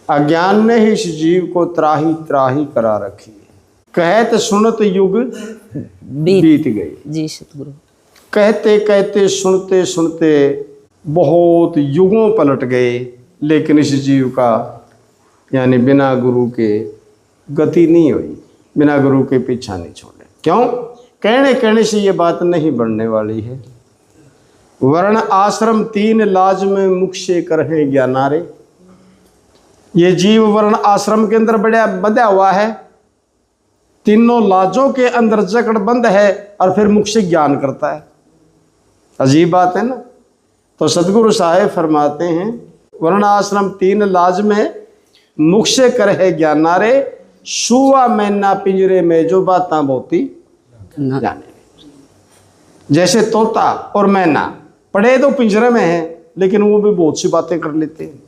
अज्ञान ने ही इस जीव को त्राही त्राही करा रखी है। कहत सुनत युग बीत गई। जी सतगुरु। कहते कहते सुनते सुनते बहुत युगों पलट गए, लेकिन इस जीव का यानी बिना गुरु के गति नहीं हुई, बिना गुरु के पीछा नहीं छोड़े। क्यों? कहने कहने से ये बात नहीं बढ़ने वाली है। वर्ण आश्रम तीन लाज में मुख से करें ज्ञानारे। ये जीव वर्ण आश्रम के अंदर बड़ा बंधा हुआ है, तीनों लाजों के अंदर जकड़ बंद है और फिर मुख से ज्ञान करता है। अजीब बात है ना। तो सदगुरु साहेब फरमाते हैं वर्ण आश्रम तीन लाज में मुख से करे ज्ञानारे, सुआ मैना पिंजरे में जो बातां बोती जाने। जैसे तोता और मैना पड़े तो पिंजरे में है, लेकिन वो भी बहुत सी बातें कर लेते हैं।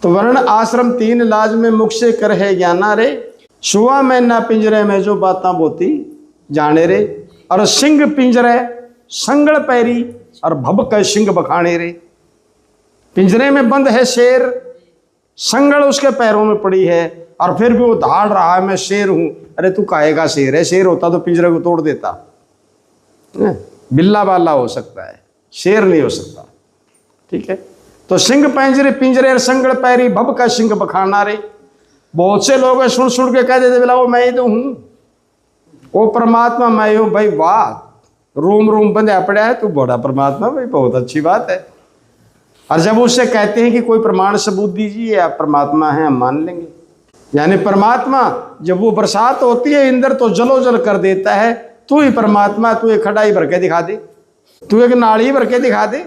तो वर्ण आश्रम तीन लाज में मुख से करे ज्ञानारे, सुआ मैना पिंजरे में जो बातां बोती जाने रे। और सिंह पिंजरे संगल पैरी और भब का सिंह बखाने रे। पिंजरे में बंद है शेर, संगल उसके पैरों में पड़ी है और फिर भी वो दहाड़ रहा है मैं शेर हूं। अरे तू काहेगा शेर है? शेर होता तो पिंजरे को तोड़ देता। बिल्ला बाला हो सकता है, शेर नहीं हो सकता। ठीक है। तो सिंह पिंजरे पिंजरे संगल पैरी भब का सिंह बखाना रे। बहुत से लोग सुन सुन के कह देते बोला वो मैं ही तो हूं, वो परमात्मा मैं हूं। भाई वाह, रोम रोम बंधा पड़ा है तू बड़ा परमात्मा, भाई बहुत अच्छी बात है। और जब उससे कहते हैं कि कोई प्रमाण सबूत दीजिए, आप परमात्मा हैं, हम मान लेंगे। यानी परमात्मा जब वो बरसात होती है इंद्र तो जलो जल कर देता है। तू ही परमात्मा, तू एक खड़ाई भर के दिखा दे, तू एक नाड़ी भर के दिखा दे।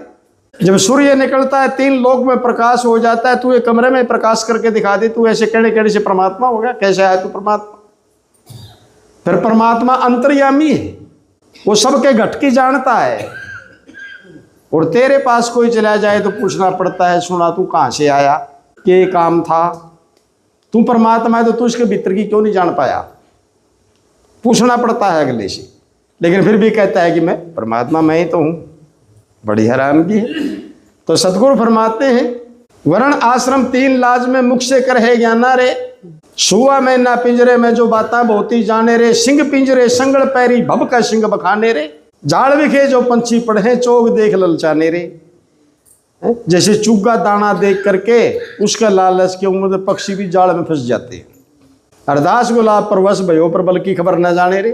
जब सूर्य निकलता है तीन लोक में प्रकाश हो जाता है, तू एक कमरे में प्रकाश करके दिखा दे। तू ऐसे कहने कहने से परमात्मा हो गया? कैसे है तू परमात्मा? फिर परमात्मा अंतर्यामी है, वो सबके घटकी जानता है। और तेरे पास कोई चला जाए तो पूछना पड़ता है सुना तू कहां से आया, क्या काम था? तू परमात्मा है तो तू इसके भीतर की क्यों नहीं जान पाया? पूछना पड़ता है अगले से, लेकिन फिर भी कहता है कि मैं परमात्मा मैं ही तो हूं। बड़ी हैरानगी है। तो सतगुरु फरमाते हैं वर्ण आश्रम तीन लाज में मुख से करे ज्ञाना रे, सुआ में ना पिंजरे में जो बातां बोती जाने रे। सिंह पिंजरे संगल पैरी भब का सिंह बखाने रे। जाल विखे जो पंछी पढ़े चोग देख ललचाने रे। जैसे चुग्गा दाना देख करके उसका लालच के उम्र पक्षी भी जाल में फंस जाते हैं। अरदास गुलाब पर वश भयो पर बल की खबर न जाने रे।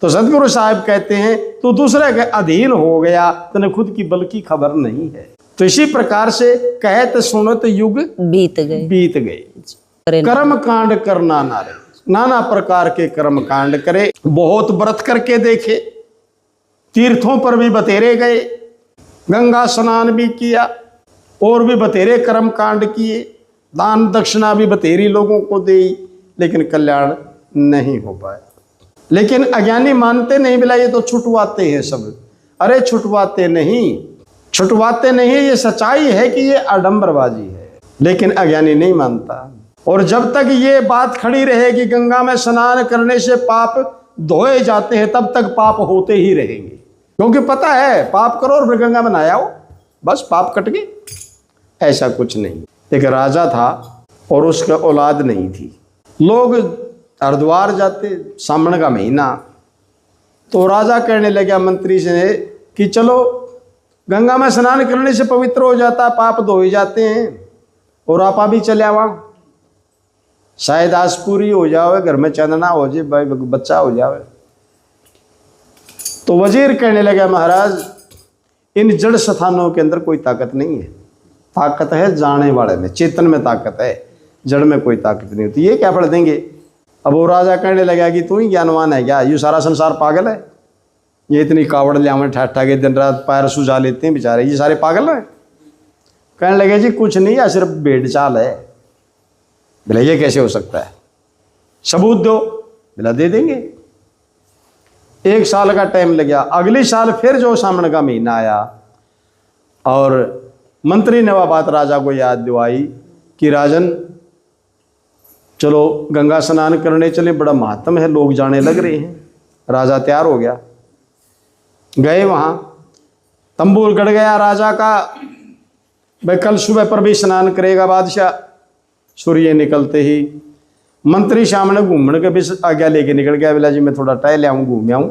तो सदगुरु साहब कहते हैं तू दूसरे के अधीन हो गया, तने खुद की बल की खबर नहीं है। तो इसी प्रकार से कहत सुनत युग बीत गए। कर्म कांड करना नारे, नाना प्रकार के कर्म कांड करे। बहुत व्रत करके देखे, तीर्थों पर भी बतेरे गए, गंगा स्नान भी किया और भी बतेरे कर्म कांड किए, दान दक्षिणा भी बतेरी लोगों को दी, लेकिन कल्याण नहीं हो पाया। लेकिन अज्ञानी मानते नहीं, बिला ये तो छुटवाते हैं सब। अरे छुटवाते नहीं, ये सच्चाई है कि ये आडंबरबाजी है, लेकिन अज्ञानी नहीं मानता। और जब तक ये बात खड़ी रहेगी गंगा में स्नान करने से पाप धोए जाते हैं, तब तक पाप होते ही रहेंगे। क्योंकि पता है पाप करो और फिर गंगा में नहाया हो, बस पाप कट गए। ऐसा कुछ नहीं। एक राजा था और उसका औलाद नहीं थी। लोग हरिद्वार जाते, सावन का महीना, तो राजा कहने लगा मंत्री से कि चलो गंगा में स्नान करने से पवित्र हो जाता, पाप धोए जाते हैं, और आपा भी चले आवा, शायद आज पूरी हो जावे, घर में चंदना हो जाए, भाई बच्चा हो जावे। तो वजीर कहने लगा महाराज इन जड़ स्थानों के अंदर कोई ताकत नहीं है, ताकत है जाने वाले में, चेतन में ताकत है, जड़ में कोई ताकत नहीं होती। ये क्या पढ़ देंगे? अब वो राजा कहने लगा कि तू ही ज्ञानवान है क्या? ये सारा संसार पागल है? ये इतनी कावड़ ले आवे ठहठा के दिन रात पैर सुझा लेते हैं बेचारे, ये सारे पागल हैं? कहने लगे जी कुछ नहीं है, सिर्फ भेड़ चाल है। बोला ये कैसे हो सकता है, सबूत दो। बोला दे देंगे। 1 साल का टाइम लग गया। अगली साल फिर जो सावन का महीना आया और मंत्री ने वह बात राजा को याद दिवाई कि राजन चलो गंगा स्नान करने चले, बड़ा महात्म है, लोग जाने लग रहे हैं। राजा तैयार हो गया, गए वहाँ, तंबू गड़ गया राजा का, भाई कल सुबह पर भी स्नान करेगा बादशाह। सूर्य निकलते ही मंत्री सामने घूमने के भी आज्ञा लेके निकल गया। बोला जी मैं थोड़ा टहल आऊँ, घूम आऊँ।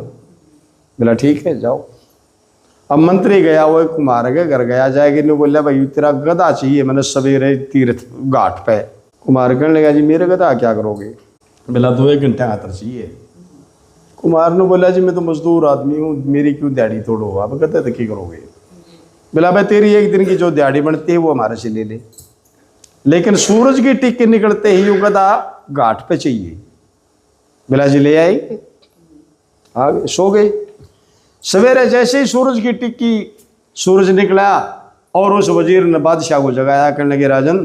बोला ठीक है जाओ। अब मंत्री गया, वो कुमार के घर गया, जाएगी ने बोला भाई तेरा गधा चाहिए मैंने सवेरे तीर्थ घाट पे। कुमार कहने लगा जी मेरे गधा क्या करोगे? बोला 2 घंटे खातर चाहिए। कुमार ने बोला जी मैं तो मजदूर आदमी हूँ, मेरी क्यों दिहाड़ी तोड़ो, आप गधे तो क्या करोगे? बोला भाई तेरी एक दिन की जो दिहाड़ी बनती है वो हमारे से ले ले, लेकिन सूरज की टिक्की निकलते ही वो गधा घाट पे चाहिए। बोला जी ले आई, आ गए, सो गए। सवेरे जैसे ही सूरज की टिक्की सूरज निकला और उस वजीर ने बादशाह को जगाया, कहने लगे राजन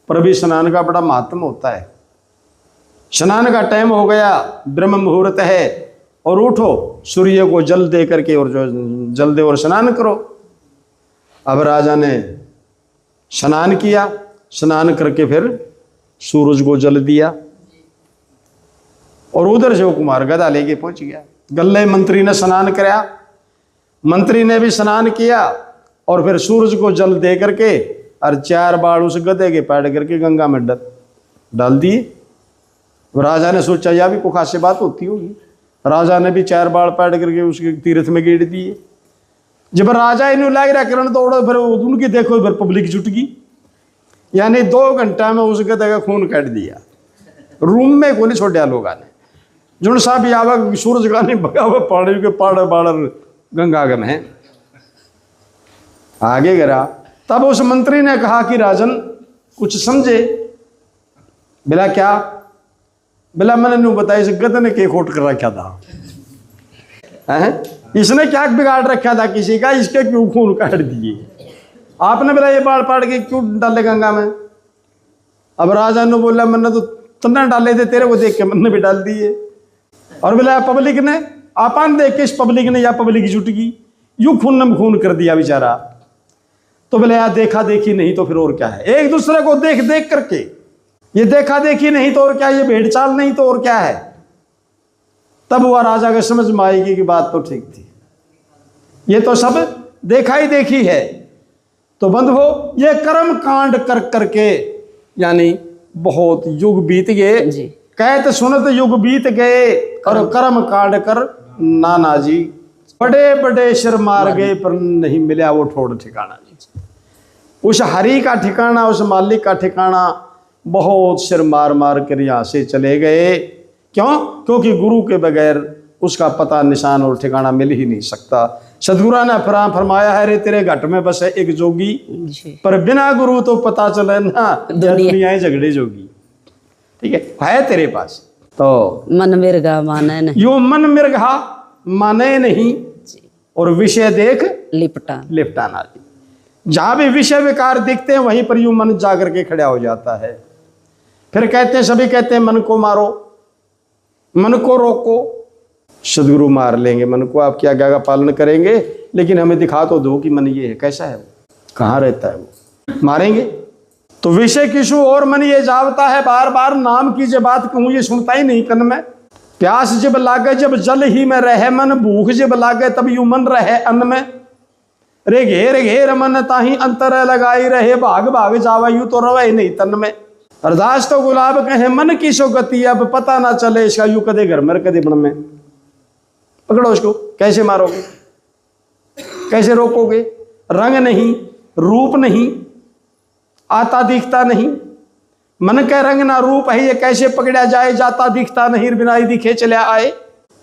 प्रभु स्नान का बड़ा महात्म होता है, स्नान का टाइम हो गया, ब्रह्म मुहूर्त है और उठो सूर्य को जल दे करके और जो जल दे और स्नान करो। अब राजा ने स्नान किया, स्नान करके फिर सूरज को जल दिया और उधर से वो कुमार गधा लेके पहुंच गया। गल्ले मंत्री ने स्नान कराया, मंत्री ने भी स्नान किया और फिर सूरज को जल दे करके और 4 बार उस गधे के पैड करके गंगा में डाल दिए। राजा ने सोचा यह भी कोई खास बात होती होगी, राजा ने भी 4 बार पैड करके उसके तीर्थ में गेड़ दिए। जब राजा इन्हें लाग रहा करण दौड़ो, फिर उनकी देखो फिर पब्लिक जुट गई, यानी 2 घंटा में उस गधे का खून काट दिया। रूम में को नहीं छोड़ा लोगों ने, जुन साहब आवा सूरज का नहीं भगा हुआ पानी के पाड़ बाड़ गंगागम है। आगे गिरा, तब उस मंत्री ने कहा कि राजन कुछ समझे? बोला क्या? बोला मैंने नहीं बताया इस गधे ने क्या खोट कर रखा था, इसने क्या बिगाड़ रखा था किसी का, इसके क्यों खून काट दिए आपने? बोला ये बाढ़ पाड़ के क्यों डाले गंगा में? अब राजा ने बोला मैंने तो तन्ने डाले थे, तेरे को देख के मैंने भी डाल दिए। और बोला पब्लिक ने आपन देख के इस पब्लिक ने या पब्लिक जुट गई, यूं खून में खून कर दिया बेचारा। तो बोले यार देखा देखी नहीं तो फिर और क्या है, एक दूसरे को देख देख करके, ये देखा देखी नहीं तो और क्या, ये भेड़ चाल नहीं तो और क्या है। तब हुआ राजा के समझ में आएगी कि बात तो ठीक थी, ये तो सब देखा ही देखी है। तो बंद हो, ये कर्म कांड कर करके यानी बहुत युग बीत गए, कहते सुनते युग बीत गए और कर्म कांड कर नाना जी बड़े बड़े सिर मार गए पर नहीं मिला वो ठोड़ ठिकाना जी। उस हरि का ठिकाना, उस मालिक का ठिकाना बहुत सिर मार मार कर यहाँ से चले गए। क्यों? क्योंकि गुरु के बगैर उसका पता निशान और ठिकाना मिल ही नहीं सकता। सदगुरु ने फरमाया है रे तेरे घट में बस है एक जोगी, पर बिना गुरु तो पता चले ना दुनिया झगड़े जोगी। ठीक है तेरे पास तो मन मिर्गा माने नहीं, यो मन मिर्गा माने नहीं और विषय देख लिपटाना। जहां भी विषय विकार दिखते हैं वहीं पर यूं मन जाकर के खड़ा हो जाता है। फिर कहते हैं, सभी कहते हैं मन को मारो, मन को रोको। सदगुरु मार लेंगे मन को, आप क्या आज्ञा का पालन करेंगे, लेकिन हमें दिखा तो दो कि मन ये है, कैसा है वो, कहाँ रहता है वो, मारेंगे। तो विषय किशु और मन ये जावता है, बार बार नाम की जब बात कहूं ये सुनता ही नहीं कन में। प्यास जब लागे जब जल ही में रहे मन, भूख जब लागे तब यू मन रहे अन्न में। रे घेर घेर मन ताही अंतर लगाई रहे, भाग भाग जावा यू तो रवे नहीं तन में। अरदास तो गुलाब कहे मन की सो गति, अब पता ना चले इसका यू कदे घर में कदे बन में। पकड़ो इसको, कैसे मारोगे, कैसे रोकोगे? रंग नहीं, रूप नहीं, आता दिखता नहीं, मन का रंग ना रूप है, ये कैसे पकड़ा जाए? जाता दिखता नहीं, बिनाई दिखे चले आए।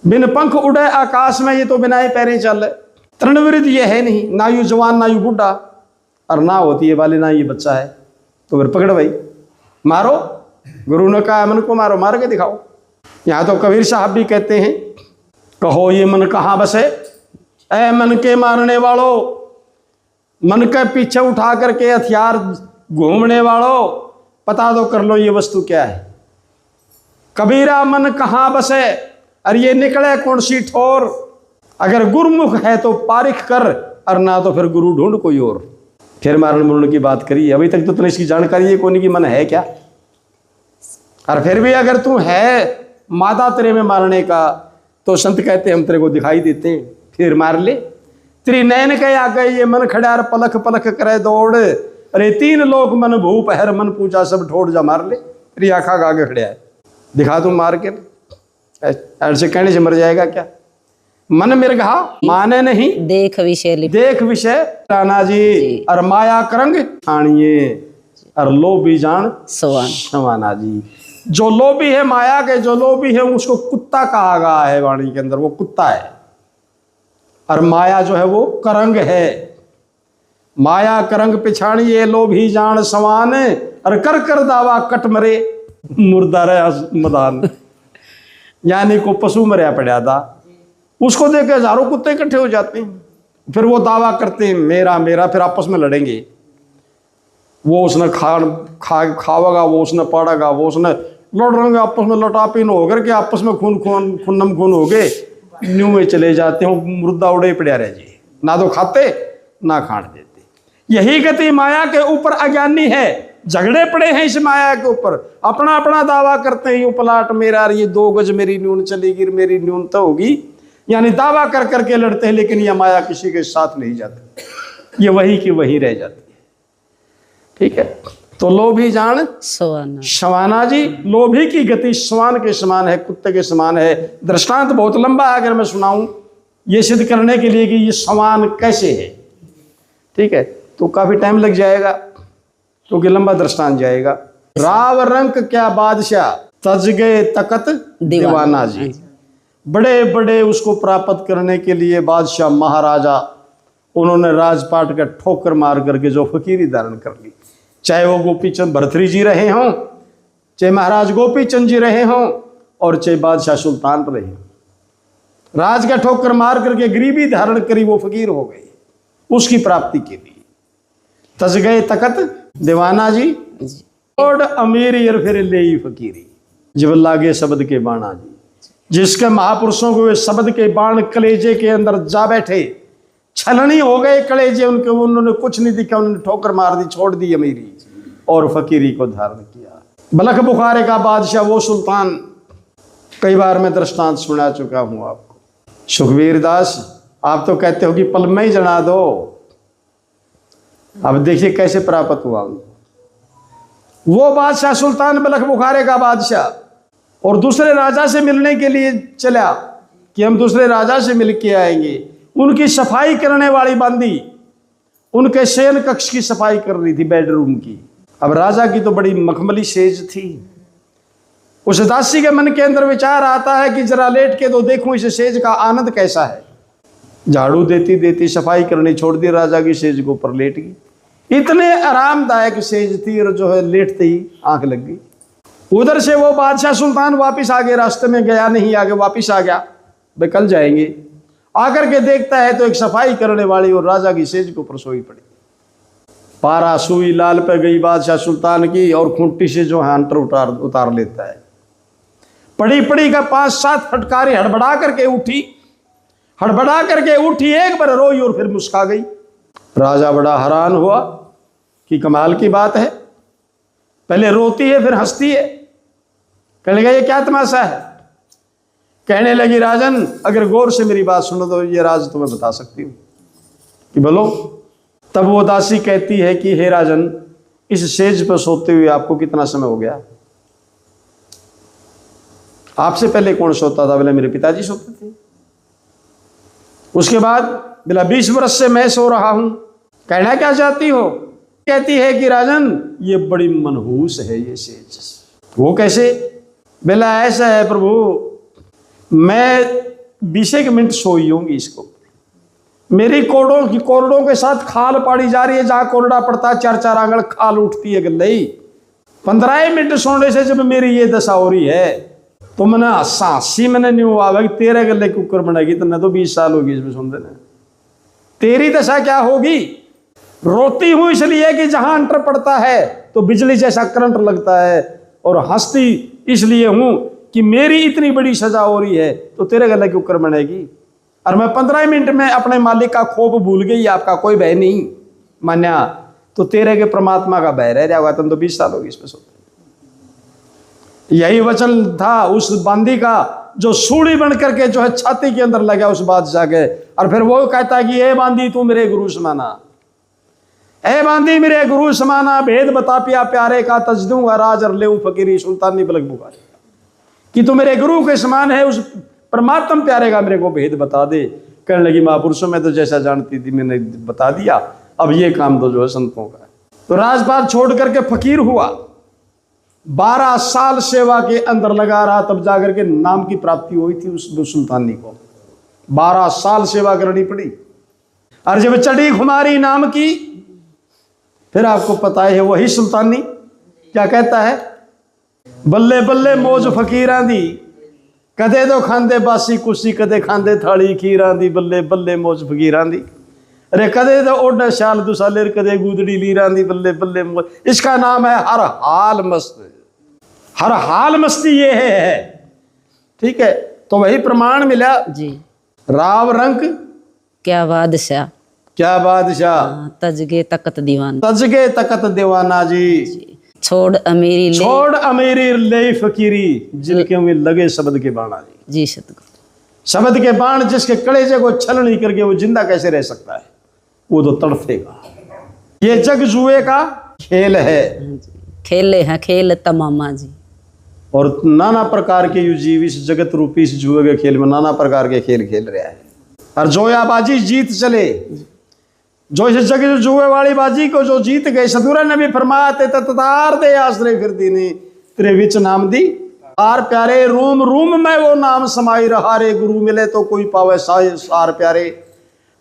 बिन पंख उड़े आकाश में, ये तो बिनाई पैरें चल। तृणवृद्ध ये है नहीं, ना यू जवान ना यू बुढ़ा, और ना होती है वाले ना ये बच्चा है। तो फिर पकड़ भाई, मारो। गुरु ने कहा मन को मारो, मार के दिखाओ। यहाँ तो कबीर साहब भी कहते हैं, कहो ये मन कहाँ बसे, ऐ मन के मारने वालों, मन के पीछे उठा करके हथियार घूमने वालों, पता तो कर लो ये वस्तु क्या है। कबीरा मन कहाँ बसे, और ये निकले कौन सी ठोर। अगर गुरुमुख है तो पारिख कर, और ना तो फिर गुरु ढूंढ कोई और। फिर मारण मुरण की बात करी, अभी तक तो तुम्हें इसकी जानकारी है कौन की मन है क्या। और फिर भी अगर तू है मादा तेरे में मारने का, तो संत कहते हम तेरे को दिखाई देते हैं, फिर मार ले। तेरी नैन के आगे ये मन खड़ा पलख पलख करे दौड़, अरे 3 लोक मन भूप हर मन पूजा सब ठोड़ जा मार ले। तेरी आँखा का आगे खड़े है, दिखा दूं मार के, ऐसे कहने से मर जाएगा क्या। मन मिर्घा माने नहीं, देख विषय लिप देख विषय राणा जी, और माया करंग ठानिए, और लोभी जान सवान। सवाना जी। जो लोभी है माया के, जो लोभी है उसको कुत्ता कहा गया है वाणी के अंदर, वो कुत्ता है। और माया जो है वो करंग है। माया करंग पिछाड़िए लोभी जान सवान, और कर कर दावा कट मरे मुर्दा रहे मदान। यानी को पशु मरिया पड़ा था, उसको देख के हजारों कुत्ते इकट्ठे हो जाते हैं, फिर वो दावा करते हैं मेरा मेरा, फिर आपस में लड़ेंगे। वो उसने खावेगा, वो उसने पाड़ेगा, वो उसने लड़ रहेंगे आपस में, लटापीन होकर के आपस में खूनम खून हो गए, न्यू में चले जाते हैं, मुर्दा उड़े पड़ा रह जी, ना तो खाते ना खाण देते। यही गति माया के ऊपर अज्ञानी है, झगड़े पड़े हैं इस माया के ऊपर, अपना अपना दावा करते हैं, यूं पलाट मेरा, ये 2 गज मेरी न्यून चलेगी, मेरी न्यून तो होगी, यानी दावा कर करके लड़ते हैं, लेकिन यह माया किसी के साथ नहीं जाती, ये वही की वही रह जाती है। ठीक है, तो लोभी जान सवाना। सवाना जी, लोभी की गति स्वान के समान है, कुत्ते के समान है। दृष्टांत बहुत लंबा है, अगर मैं सुनाऊं ये सिद्ध करने के लिए कि ये समान कैसे है, ठीक है, तो काफी टाइम लग जाएगा, क्योंकि लंबा दृष्टांत जाएगा। राव रंक क्या बादशाह, तज गए तकत दीवाना जी। बड़े बड़े उसको प्राप्त करने के लिए बादशाह महाराजा, उन्होंने राजपाट का ठोकर मार करके जो फकीरी धारण कर ली, चाहे वो गोपीचंद भरतरी जी रहे हों, चाहे महाराज गोपीचंद जी रहे हों, और चाहे बादशाह सुल्तान रहे हों, राज का ठोकर मार करके गरीबी धारण करी, वो फकीर हो गए उसकी प्राप्ति के लिए। तज गए तकत दीवाना जी, और अमीरी और फिर ले फकीरी, जब लागे शब्द के बाणा जी। जिसके महापुरुषों को वे शब्द के बाण कलेजे के अंदर जा बैठे, छलनी हो गए कलेजे उनके, उन्होंने कुछ नहीं दिखा, उन्होंने ठोकर मार दी, छोड़ दी अमीरी और फकीरी को धारण किया। बलख बुखारे का बादशाह वो सुल्तान, कई बार मैं दृष्टांत सुना चुका हूं आपको। सुखबीर दास, आप तो कहते हो कि पल में ही जना दो, अब देखिए कैसे प्राप्त हुआ वो बादशाह सुल्तान बलख बुखारे का बादशाह, और दूसरे राजा से मिलने के लिए चला कि हम दूसरे राजा से मिल के आएंगे। उनकी सफाई करने वाली बांदी उनके शयन कक्ष की सफाई कर रही थी, बेडरूम की। अब राजा की तो बड़ी मखमली सेज थी, उस दासी के मन के अंदर विचार आता है कि जरा लेट के तो देखूं इस सेज का आनंद कैसा है। झाड़ू देती देती सफाई करनी छोड़ दी, राजा की सेज के ऊपर लेट गई। इतने आरामदायक सेज थी, और जो है लेटते ही आंख लग गई। उधर से वो बादशाह सुल्तान वापस आ गए, रास्ते में गया नहीं, आगे वापस आ गया, वे कल जाएंगे। आकर के देखता है तो एक सफाई करने वाली और राजा की सेज के ऊपर सोई पड़ी। पारा सुई लाल पे गई बादशाह सुल्तान की, और खूंटी से जो है अंटर उतार लेता है। पड़ी पड़ी का 5-7 फटकारे हड़बड़ा करके उठी, हड़बड़ा करके उठी, एक बार रोई और फिर मुस्का गई। राजा बड़ा हैरान हुआ कि कमाल की बात है, पहले रोती है फिर हंसती है। कहने लगा ये क्या तमाशा है। कहने लगी राजन, अगर गौर से मेरी बात सुनो तो ये राज तुम्हें बता सकती हूँ। कि बोलो। तब वो दासी कहती है कि हे राजन, इस सेज पर सोते हुए आपको कितना समय हो गया? आपसे पहले कौन सोता था? बोले मेरे पिताजी सोते थे। उसके बाद बोला 20 वर्ष से मैं सो रहा हूं। कहना क्या चाहती हो? कहती है कि राजन ये बड़ी मनहूस है ये सेज। वो कैसे? बोला ऐसा है प्रभु, मैं 20 मिनट सोई होंगी इसको, मेरी कोरडों के साथ खाल पाड़ी जा रही है, जहां कोरडा पड़ता है 4-4 आंगल खाल उठती है गले। 15 मिनट सोने से जब मेरी ये दशा हो रही है तो मैंने हंसी मैंने नहीं हुआ भाई, 13 गले कुकर बनेगी तो न तो 20 साल होगी इसमें सुन देना। तेरी दशा क्या होगी? रोती हूं इसलिए कि जहां अंटर पड़ता है तो बिजली जैसा करंट लगता है, और हंसती इसलिए हूं कि मेरी इतनी बड़ी सजा हो रही है तो 13 गले कुकर बनेगी, और मैं 15 मिनट में अपने मालिक का खौफ भूल गई, आपका कोई भय नहीं मान्या, तो 13 के परमात्मा का भय रह जाएगा, तुम तो 20 साल होगी इसमें सोते। यही वचन था उस बांदी का, जो सूढ़ी बन करके जो है छाती के अंदर लगा उस बादशाह के। और फिर वो कहता है कि ये बांदी तू मेरे गुरु समाना, ए बांदी मेरे गुरु समाना भेद बता पिया प्यारे का तजदूंगा राज और ले फकीरी सुल्तानी बलक बुखारी कि तू मेरे गुरु के समान है, उस परमात्म प्यारे का मेरे को भेद बता दे। कहने लगी महापुरुषों में तो जैसा जानती थी मैंने बता दिया, अब ये काम तो जो है संतों का है। तो राजपाट छोड़ करके फकीर हुआ, 12 साल सेवा के अंदर लगा रहा, तब जाकर के नाम की प्राप्ति हुई थी उस सुल्तानी को। 12 साल सेवा करनी पड़ी। और जब चढ़ी खुमारी नाम की, फिर आपको पता है वही सुल्तानी क्या कहता है, बल्ले बल्ले मौज फकीरां दी, कदे तो खांदे बासी कुसी, कदे खांदे थाली खीरां दी, बल्ले बल्ले मौज फकीरां दी। अरे कदे तो ओडा शाल दुसालेर, कदे गुदड़ी लीरां दी, बल्ले बल्ले मौज। इसका नाम है हर हाल मस्त, हर हाल मस्ती ये है। ठीक है, तो वही प्रमाण मिला जी। राव रंग क्या बादशाह, क्या बादशाह, तजगे तकत दीवाना, तजगे तकत दीवाना जी। छोड़ अमीरी ले, छोड़ अमीरी ले फकीरी, जिनके में लगे शब्द के बाण जी। जी सतगुरु। शब्द के बाण जिसके कलेजे को छल नहीं करके वो जिंदा कैसे रह सकता है, वो तो तड़फेगा। ये जग जुए का खेल है, खेले हैं खेल तमामा जी। और नाना प्रकार के यू जीव इस जगत रूपी इस जुए के खेल में नाना प्रकार के खेल खेल रहा है। और जोयाबाजी जीत चले, जो इस जग जुए वाली बाजी को जो जीत गए, सदुरा ने भी फरमाया ते ततार दे आश्रय फिर दीनी तेरे विच नाम दी आर प्यारे, रूम रूम में वो नाम समाई रहा रे, गुरु मिले तो कोई पावे सार प्यारे।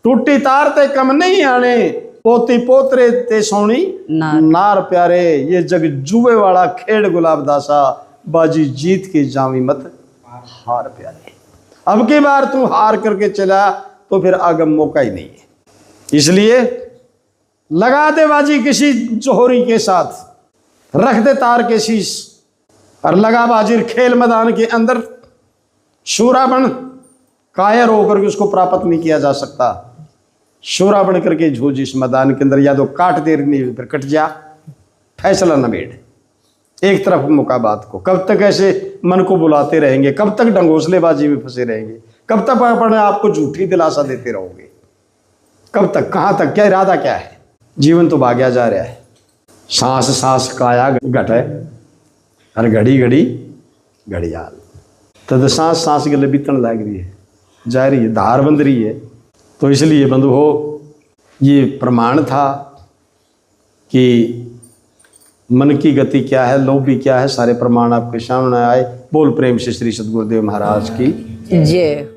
टूटी तार ते कम नहीं आने, पोती पोतरे ते सोनी नार प्यारे। ये जग जुए वाला खेड़ गुलाब दासा, बाजी जीत के जावी मत हार प्यारे। अब की बार तू हार करके चला तो फिर आगे मौका ही नहीं है। इसलिए लगा दे बाजी किसी जोहरी के साथ, रख दे तार के शीश, और लगा बाजी खेल मैदान के अंदर। शूरा बन कायर होकर के उसको प्राप्त नहीं किया जा सकता। शूरा बन करके झूझ इस मैदान के अंदर, या तो काट दे नहीं फिर कट जा, फैसला न बैठ एक तरफ मुकाबात को। कब तक ऐसे मन को बुलाते रहेंगे, कब तक डंगोसलेबाजी में फंसे रहेंगे, कब तक अपने आपको झूठी दिलासा देते रहोगे, कब तक, कहाँ तक, क्या इरादा क्या है। जीवन तो भाग्या जा रहा है, सांस सांस काया घट है, हर घड़ी घड़ी घड़ियाल। तद सांस सांस के लिए बीतन लग रही है, जा रही है, धार बंध रही है। तो इसलिए बंधु हो, ये प्रमाण था कि मन की गति क्या है, लोभ भी क्या है, सारे प्रमाण आपके सामने आए। बोल प्रेम से श्री सद्गुरुदेव महाराज की जय।